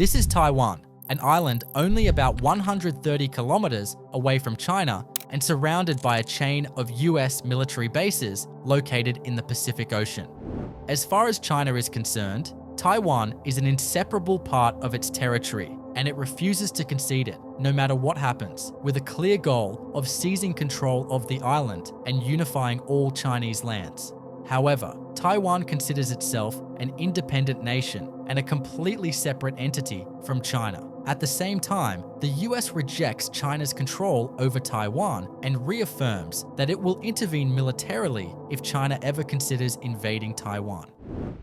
This is Taiwan, an island only about 130 kilometers away from China and surrounded by a chain of US military bases located in the Pacific Ocean. As far as China is concerned, Taiwan is an inseparable part of its territory, and it refuses to concede it, no matter what happens, with a clear goal of seizing control of the island and unifying all Chinese lands. However, Taiwan considers itself an independent nation and a completely separate entity from China. At the same time, the US rejects China's control over Taiwan and reaffirms that it will intervene militarily if China ever considers invading Taiwan.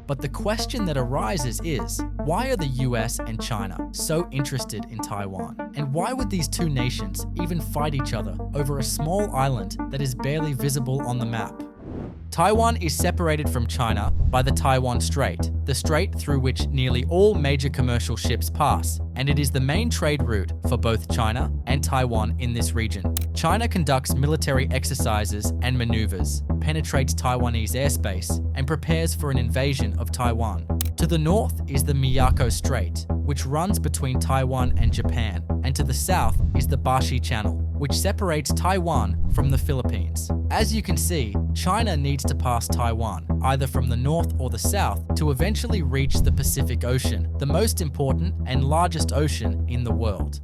But the question that arises is, why are the US and China so interested in Taiwan? And why would these two nations even fight each other over a small island that is barely visible on the map? Taiwan is separated from China by the Taiwan Strait, the strait through which nearly all major commercial ships pass, and it is the main trade route for both China and Taiwan in this region. China conducts military exercises and maneuvers, penetrates Taiwanese airspace, and prepares for an invasion of Taiwan. To the north is the Miyako Strait, which runs between Taiwan and Japan, and to the south is the Bashi Channel, which separates Taiwan from the Philippines. As you can see, China needs to pass Taiwan, either from the north or the south, to eventually reach the Pacific Ocean, the most important and largest ocean in the world.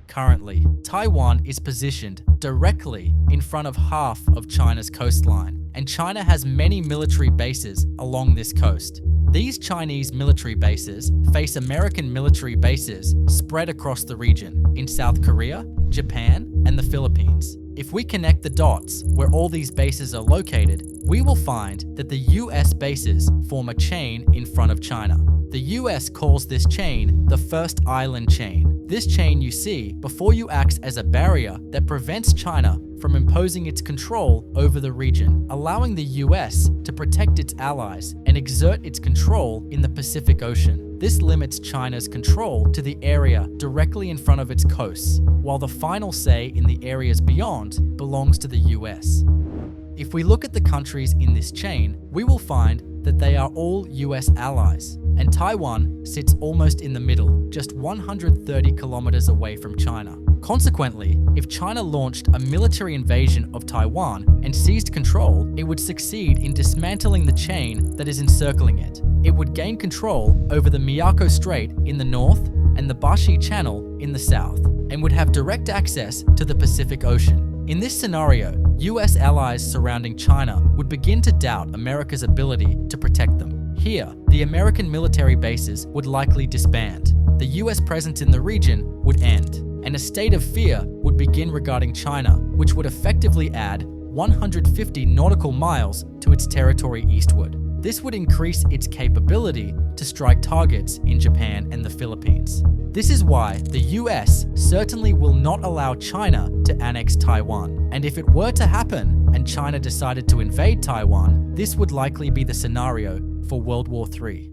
Currently, Taiwan is positioned directly in front of half of China's coastline, and China has many military bases along this coast. These Chinese military bases face American military bases spread across the region in South Korea, Japan, and the Philippines. If we connect the dots where all these bases are located, we will find that the US bases form a chain in front of China. The US calls this chain the First Island Chain. This chain you see before you acts as a barrier that prevents China from imposing its control over the region, allowing the US to protect its allies and exert its control in the Pacific Ocean. This limits China's control to the area directly in front of its coasts, while the final say in the areas beyond belongs to the US. If we look at the countries in this chain, we will find that they are all US allies, and Taiwan sits almost in the middle, just 130 kilometers away from China. Consequently, if China launched a military invasion of Taiwan and seized control, it would succeed in dismantling the chain that is encircling it. It would gain control over the Miyako Strait in the north and the Bashi Channel in the south, and would have direct access to the Pacific Ocean. In this scenario, US allies surrounding China would begin to doubt America's ability to protect them. Here, the American military bases would likely disband. The US presence in the region would end, and a state of fear would begin regarding China, which would effectively add 150 nautical miles to its territory eastward. This would increase its capability to strike targets in Japan and the Philippines. This is why the US certainly will not allow China to annex Taiwan. And if it were to happen and China decided to invade Taiwan, this would likely be the scenario for World War III.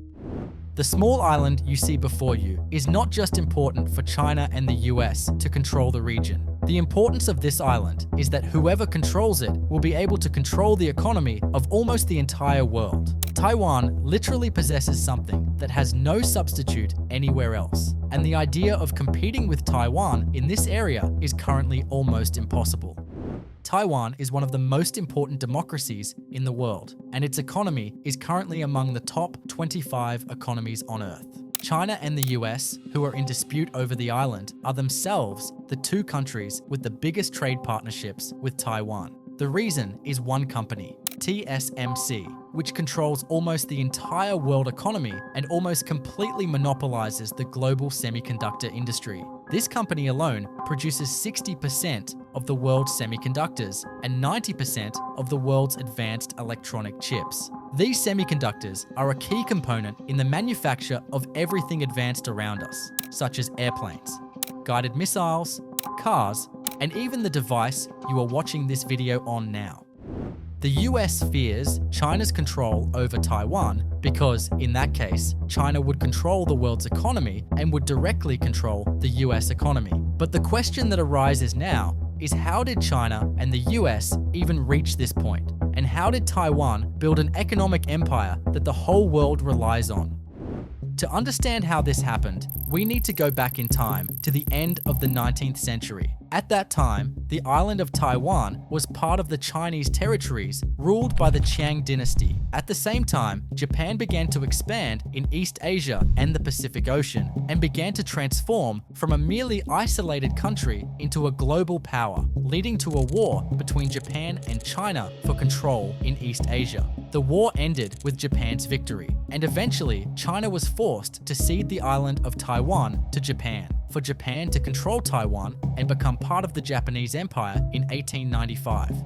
The small island you see before you is not just important for China and the US to control the region. The importance of this island is that whoever controls it will be able to control the economy of almost the entire world. Taiwan literally possesses something that has no substitute anywhere else, and the idea of competing with Taiwan in this area is currently almost impossible. Taiwan is one of the most important democracies in the world, and its economy is currently among the top 25 economies on Earth. China and the US, who are in dispute over the island, are themselves the two countries with the biggest trade partnerships with Taiwan. The reason is one company, TSMC, which controls almost the entire world economy and almost completely monopolizes the global semiconductor industry. This company alone produces 60% of the world's semiconductors and 90% of the world's advanced electronic chips. These semiconductors are a key component in the manufacture of everything advanced around us, such as airplanes, guided missiles, cars, and even the device you are watching this video on now. The US fears China's control over Taiwan because, in that case, China would control the world's economy and would directly control the US economy. But the question that arises now is, how did China and the US even reach this point? And how did Taiwan build an economic empire that the whole world relies on? To understand how this happened, we need to go back in time to the end of the 19th century. At that time, the island of Taiwan was part of the Chinese territories ruled by the Qing dynasty. At the same time, Japan began to expand in East Asia and the Pacific Ocean, and began to transform from a merely isolated country into a global power, leading to a war between Japan and China for control in East Asia. The war ended with Japan's victory, and eventually China was forced to cede the island of Taiwan to Japan, for Japan to control Taiwan and become part of the Japanese Empire in 1895.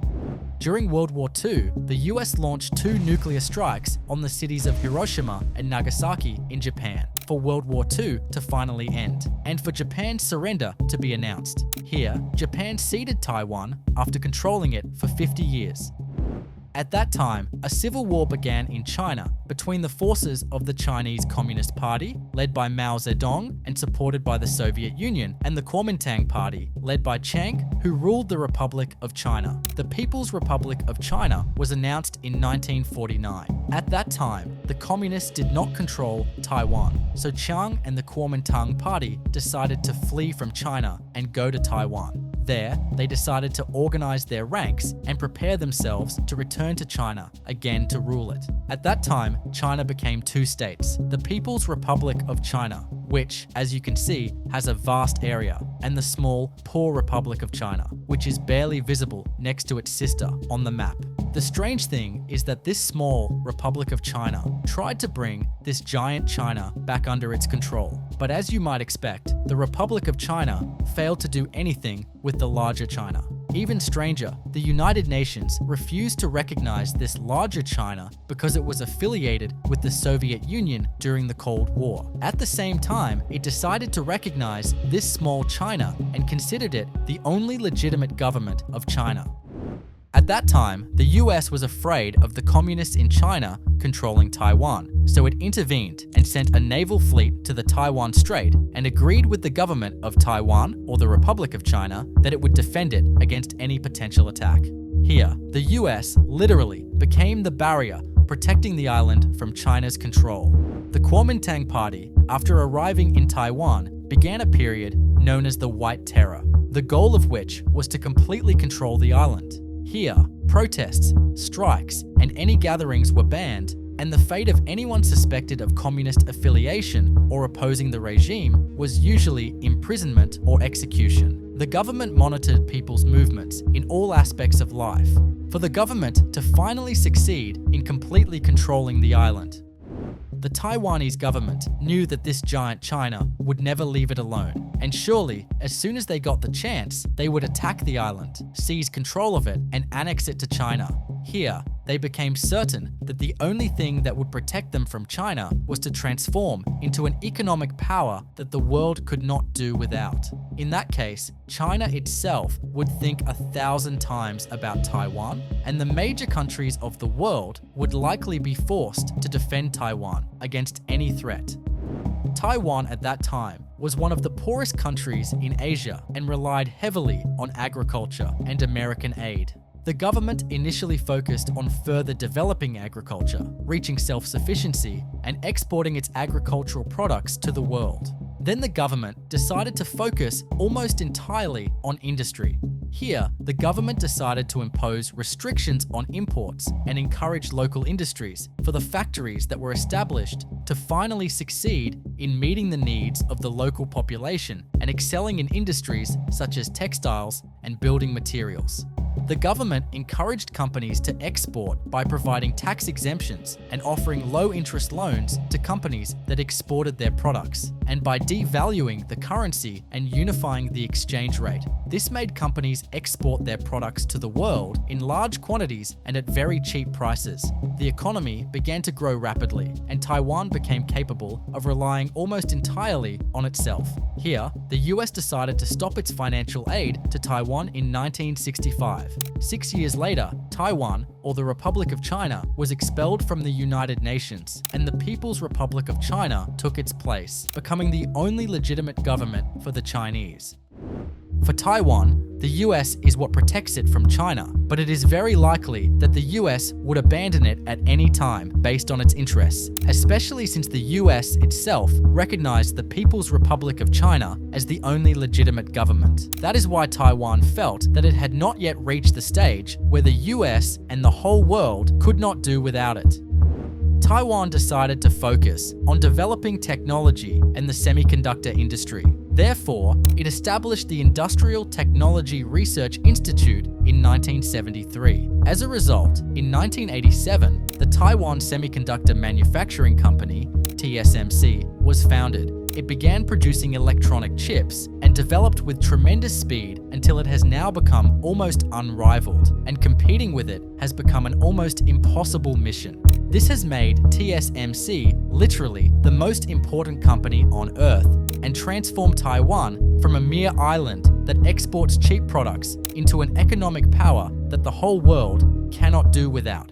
During World War II, the US launched 2 nuclear strikes on the cities of Hiroshima and Nagasaki in Japan, for World War II to finally end, and for Japan's surrender to be announced. Here, Japan ceded Taiwan after controlling it for 50 years. At that time, a civil war began in China between the forces of the Chinese Communist Party, led by Mao Zedong and supported by the Soviet Union, and the Kuomintang Party, led by Chiang, who ruled the Republic of China. The People's Republic of China was announced in 1949. At that time, the Communists did not control Taiwan, so Chiang and the Kuomintang Party decided to flee from China and go to Taiwan. There, they decided to organize their ranks and prepare themselves to return to China, again to rule it. At that time, China became 2 states, the People's Republic of China, which, as you can see, has a vast area, and the small, poor Republic of China, which is barely visible next to its sister on the map. The strange thing is that this small Republic of China tried to bring this giant China back under its control. But as you might expect, the Republic of China failed to do anything with the larger China. Even stranger, the United Nations refused to recognize this larger China because it was affiliated with the Soviet Union during the Cold War. At the same time, it decided to recognize this small China and considered it the only legitimate government of China. At that time, the US was afraid of the communists in China controlling Taiwan, so it intervened and sent a naval fleet to the Taiwan Strait and agreed with the government of Taiwan, or the Republic of China, that it would defend it against any potential attack. Here, the US literally became the barrier protecting the island from China's control. The Kuomintang Party, after arriving in Taiwan, began a period known as the White Terror, the goal of which was to completely control the island. Here, protests, strikes, and any gatherings were banned, and the fate of anyone suspected of communist affiliation or opposing the regime was usually imprisonment or execution. The government monitored people's movements in all aspects of life, for the government to finally succeed in completely controlling the island. The Taiwanese government knew that this giant China would never leave it alone, and surely, as soon as they got the chance, they would attack the island, seize control of it, and annex it to China. Here, they became certain that the only thing that would protect them from China was to transform into an economic power that the world could not do without. In that case, China itself would think 1,000 times about Taiwan, and the major countries of the world would likely be forced to defend Taiwan against any threat. Taiwan at that time was one of the poorest countries in Asia and relied heavily on agriculture and American aid. The government initially focused on further developing agriculture, reaching self-sufficiency, and exporting its agricultural products to the world. Then the government decided to focus almost entirely on industry. Here, the government decided to impose restrictions on imports and encourage local industries for the factories that were established to finally succeed in meeting the needs of the local population and excelling in industries such as textiles and building materials. The government encouraged companies to export by providing tax exemptions and offering low-interest loans to companies that exported their products, and by devaluing the currency and unifying the exchange rate. This made companies export their products to the world in large quantities and at very cheap prices. The economy began to grow rapidly, and Taiwan became capable of relying almost entirely on itself. Here, the US decided to stop its financial aid to Taiwan in 1965. 6 years later, Taiwan, or the Republic of China, was expelled from the United Nations, and the People's Republic of China took its place, becoming the only legitimate government for the Chinese. For Taiwan, the US is what protects it from China, but it is very likely that the US would abandon it at any time based on its interests, especially since the US itself recognized the People's Republic of China as the only legitimate government. That is why Taiwan felt that it had not yet reached the stage where the US and the whole world could not do without it. Taiwan decided to focus on developing technology and the semiconductor industry. Therefore, it established the Industrial Technology Research Institute in 1973. As a result, in 1987, the Taiwan Semiconductor Manufacturing Company, TSMC, was founded. It began producing electronic chips and developed with tremendous speed until it has now become almost unrivaled, and competing with it has become an almost impossible mission. This has made TSMC literally the most important company on Earth and transformed Taiwan from a mere island that exports cheap products into an economic power that the whole world cannot do without.